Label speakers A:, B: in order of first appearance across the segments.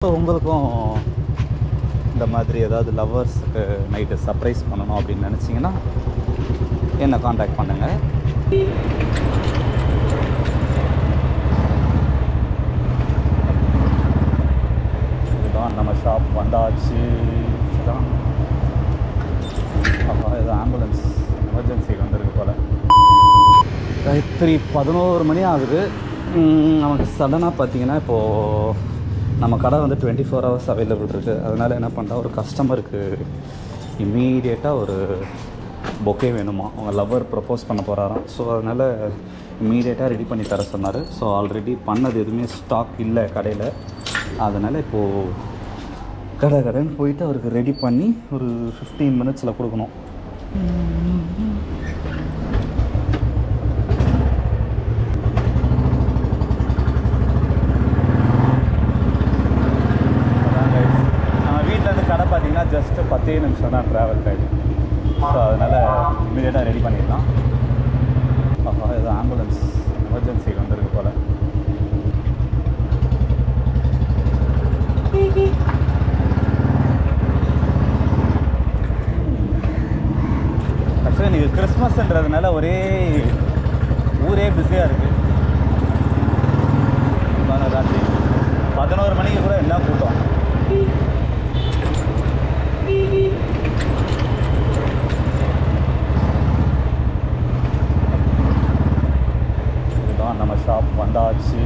A: இப்போ உங்களுக்கும் இந்த மாதிரி ஏதாவது லவ்வர்ஸுக்கு நைட்டு சர்ப்ரைஸ் பண்ணணும் அப்படின்னு நினச்சிங்கன்னா என்னை காண்டாக்ட் பண்ணுங்கள். இதுதான் நம்ம ஷாப் வந்தாச்சு. இதுதான் இது ஆம்புலன்ஸ் எமர்ஜென்சி வந்திருக்கு போல். ராத்திரி 11 மணி ஆகுது. நமக்கு சடனாக பார்த்தீங்கன்னா இப்போது நம்ம கடை வந்து 24 hours அவைலபிள் இருக்குது. அதனால் என்ன பண்ணுறா, ஒரு கஸ்டமருக்கு இம்மீடியட்டாக ஒரு பொக்கே வேணுமா, அவங்க லவ்வர் ப்ரப்போஸ் பண்ண போகிறாராம். ஸோ அதனால் இம்மீடியட்டாக ரெடி பண்ணி தர சொன்னார். ஸோ ஆல்ரெடி பண்ணது எதுவுமே ஸ்டாக் இல்லை கடையில். அதனால் இப்போது கடைன்னு போயிட்டு அவருக்கு ரெடி பண்ணி ஒரு 15 minutes கொடுக்கணும். கடை பார்த்தீங்கன்னா ஜஸ்ட்டு 10 நிமிஷம் தான் ட்ராவல் டைம். ஸோ அதனால் இமீடியட்டாக ரெடி பண்ணிடலாம். இது ஆம்புலன்ஸ் எமர்ஜென்சி வந்திருக்கு போல். ஆக்சுவலி இன்றைக்கி கிறிஸ்மஸ்ன்றதுனால ஒரே ஊரே பிஸியாக இருக்குது. ராத்திரி 11 மணிக்கு கூட என்ன கூட்டம். இதுதான் நம்ம ஷாப் வந்தாச்சு.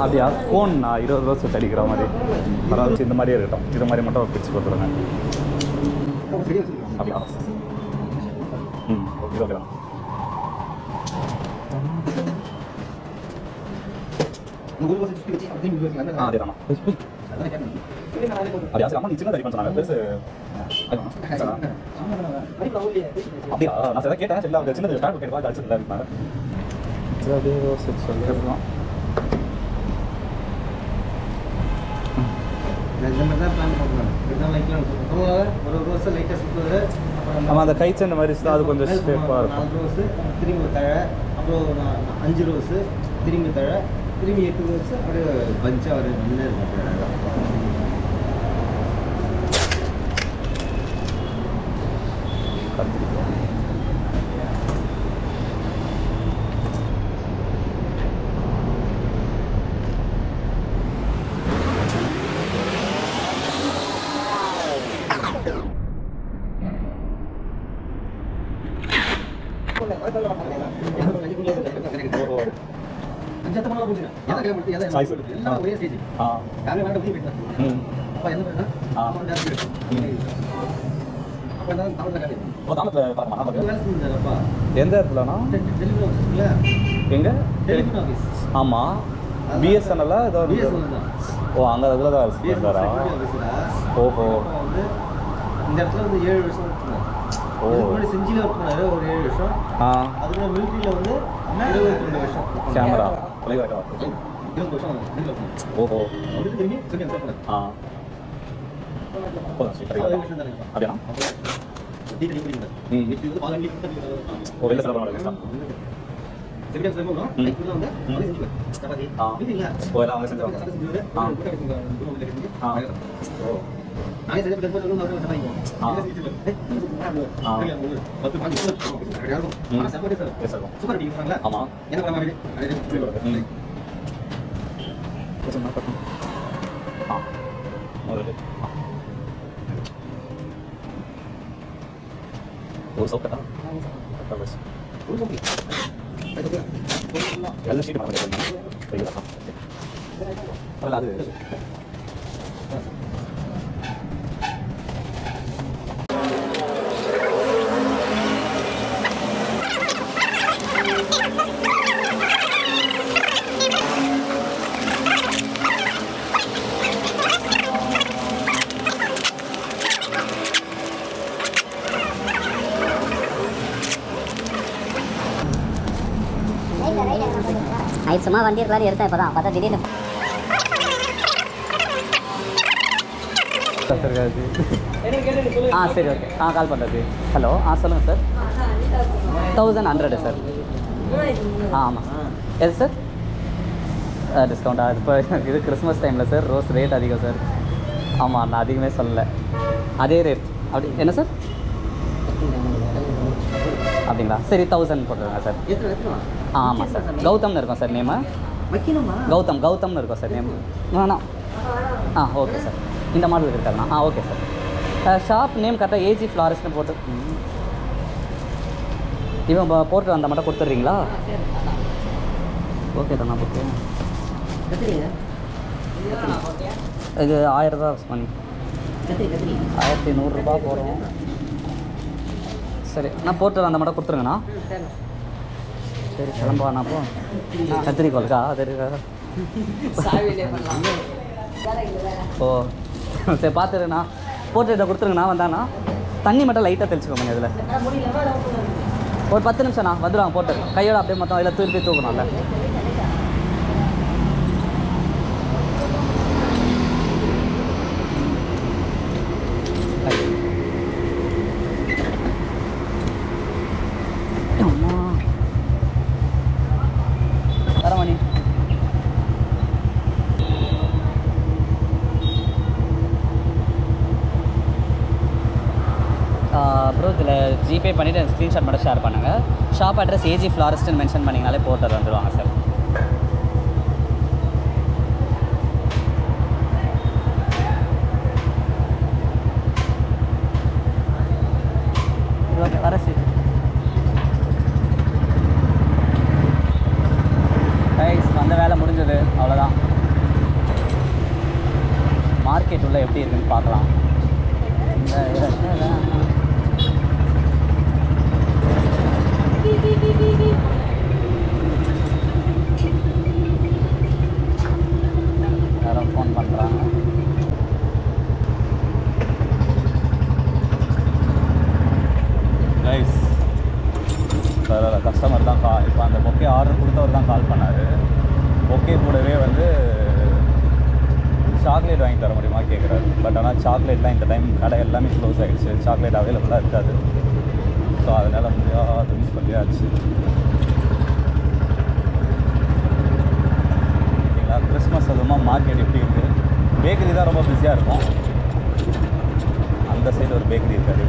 A: அப்படியா கோன் நான் 20 ரூபா சுட்டு அடிக்கிற மாதிரி பரவாயில்ல. இந்த மாதிரியே இருக்கட்டும். இது மாதிரி மட்டும் ஒரு பிச்சு கொடுத்துருங்க. அப்படியா? ஓகே ஓகே தான். அதேதான் நீ சின்ன ரெடி பண்ண சொன்னாங்க. பெருசு அப்படியா? நான் சரி கேட்டேன். சரி அவங்க சின்னது பேக் கேட்டு பார்த்து அடிச்சது இருந்தாங்க. அப்படியே யோசிச்சு சொல்லிருக்கோம். ஆமாம், அந்த கை சென்ன மாதிரி அது கொஞ்சம் ஷேப்பாக இருக்கும்.
B: 4 ரோஸு திரும்பி தழை, அப்புறம் 5 ரோஸு திரும்பி தழை, திரும்பி 8 ரோஸு அப்படியே பஞ்சாக ஒரு நல்ல இருக்கும்.
A: எந்த இடத்துலனா? எங்க? ஆமாம், பிஎஸ்என்எல் ஏதாவது. ஓ, அங்கே அதில் தான் இருந்தாரா? ஓஹோ,
B: இந்த இடத்துல வந்து 7 வருஷம் செஞ்சில ஒர்க் பண்ணாரு ஒரு 7 வருஷம். அதுக்கு மிலிட்டரியில் வந்து 22 வருஷம்
A: கேமரா
B: 20 வருஷம்.
A: ஓஹோ,
B: திரும்பி
A: அப்படியா? ஒரு சோக்கா எல்லாம் ஷீட் பண்ண அது
C: நைட் சும்மா வண்டி இருக்கலான்னு எடுத்தேன். இப்போ தான் பார்த்தா திடீர்னு
A: சரி ஓகே கால் பண்ணுறது. ஹலோ சொல்லுங்கள் சார். 1100 சார். ஆமாம் எது சார் டிஸ்கவுண்ட் அது இப்போ இது கிறிஸ்மஸ் டைமில் சார் ரோஸ் ரேட் அதிகம் சார். ஆமாம் நான் அதிகமே சொல்லலை, அதே ரேட். அப்படி என்ன சார் அப்படிங்களா? சரி 1000 போட்டுருங்க சார். ஆமாம் சார் கௌதம்னு இருக்கும் சார் நேமு. கௌதம்னு இருக்கும் சார் நேம். வேணாம் ஓகே சார் இந்த மாடல் இருக்காதுண்ணா. Okay sir. ஷாப் நேம் கரெக்டாக ஏஜி ஃப்ளாரிஸ்ட்னு போட்டு இவன் போட்டு வந்தால் மட்டும் கொடுத்துட்றீங்களா? ஓகே தானே ஓகே. இது 1000 ரூபா மணி 1100 போகிறோம். சரி நான் போட்டு வந்தால் மட்டும் கொடுத்துருங்கண்ணா. சரி கிளம்புவாண்ணா. அப்போ கத்திரிக்கோளுக்கா அது இருக்கா? ஓ சரி பார்த்துருண்ணா போட்டு இதை கொடுத்துருங்கண்ணா. வந்தாண்ணா தண்ணி மட்டும் லைட்டாக தெளிச்சுக்கோங்க இதில். ஒரு 10 நிமிஷம்ண்ணா வந்துடுவாங்க. போட்டு கையோட அப்படியே மொத்தம் இதில் திருப்பி தூக்கணும்ல. வரமணி ப்ரோ இதில் ஜிபே பண்ணிவிட்டு ஸ்க்ரீன்ஷாட் மட்டும் ஷேர் பண்ணுங்கள். ஷாப் அட்ரஸ் ஏஜி ஃப்ளாரிஸ்ட்னு மென்ஷன் பண்ணிங்கனாலே போட்டு வந்துடுவாங்க சார். ஓகே வர சார். ரைஸ் வந்த வேலை முடிஞ்சது அவ்வளோதான். மார்க்கெட் உள்ள எப்படி இருக்குன்னு பார்க்கலாம். யாரோ ஃபோன் பண்ணுறாங்க. ரைஸ் கஸ்டமர் தான் இப்போ அந்த பொக்கே ஆர்டர் கொடுத்தவர் தான் கால் பண்ணார். பொக்கே கூடவே வந்து சாக்லேட் வாங்கி தர முடியுமா கேட்குறாரு. பட் ஆனால் சாக்லேட்லாம் இந்த டைம் கடை எல்லாமே க்ளோஸ் ஆகிடுச்சு. சாக்லேட் அவைலபிளாக இருக்காது. ஸோ அதனால் முடியாதுன்னு சொல்லியாச்சு. ஓகேங்களா? கிறிஸ்மஸ் அதுமாக மார்க்கெட் எப்படி இருக்குது? பேக்கரி தான் ரொம்ப பிஸியாக இருக்கும். அந்த சைடு ஒரு பேக்கரி இருக்காது.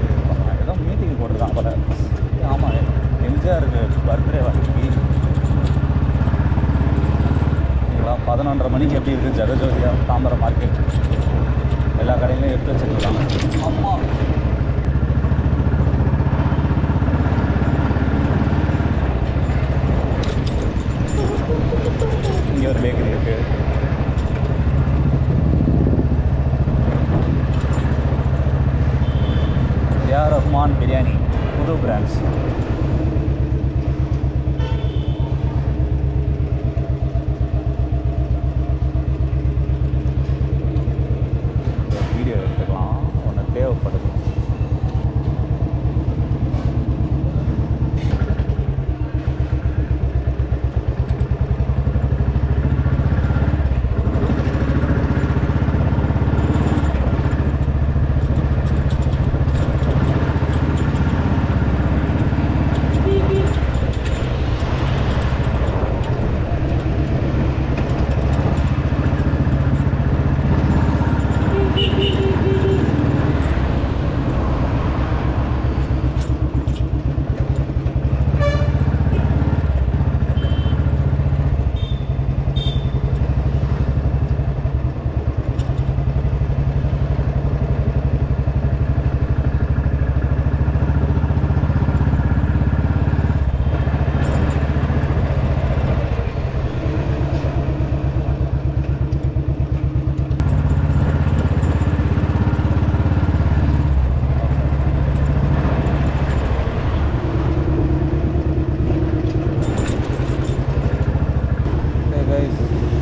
A: ஏதோ மீட்டிங் போட்டுருக்கான் போல. ஆமாம் எம்ஜிஆருக்கு பர்த்டே வாங்கி 11:30 மணிக்கு எப்படி இருக்குது ஜெகஜோதியா தாம்பரம் மார்க்கெட். எல்லா கடையிலையும் எடுத்து வச்சுருக்காங்க. அம்மா இங்கே ஒரு பேக்கரி இருக்குது. ஏஆர் ரஹ்மான் பிரியாணி புது பிரான்ச். வீடியோ எடுத்துக்கலாம், ஒன்று தேவைப்படுது.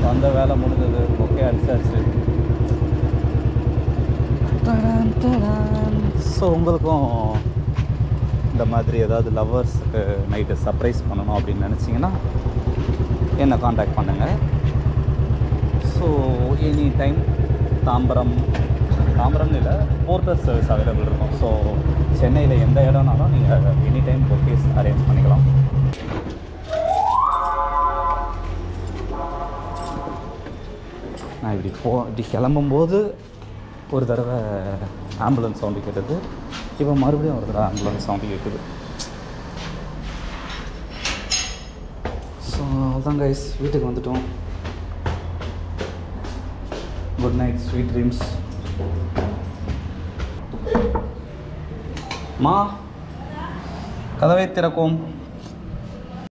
A: வந்த வேலை முடிஞ்சது. ஓகே அடிச்சாச்சு. ஸோ உங்களுக்கும் இந்த மாதிரி ஏதாவது லவ்வர்ஸுக்கு நைட்டு சர்ப்ரைஸ் பண்ணணும் அப்படின்னு நினச்சிங்கன்னா என்னை காண்டாக்ட் பண்ணுங்கள். ஸோ எனி டைம் தாம்பரம்னு இல்லை, போர்ட்டர் சர்வீஸ் அவைலபிள் இருக்கும். ஸோ சென்னையில் எந்த இடம்னாலும் நீங்கள் எனி டைம் பொக்கேஸ் அரேஞ்ச் பண்ணிக்கலாம். நான் இப்படி கிளம்பும்போது ஒரு தடவை ஆம்புலன்ஸ் சவுண்டு கேட்டது, இப்போ மறுபடியும் ஒரு தடவை ஆம்புலன்ஸ் சவுண்டு கேட்குது. ஸோ அதான் கைஸ், வீட்டுக்கு வந்துட்டோம். Good night, sweet dreams. மா கதவை திறக்கும்.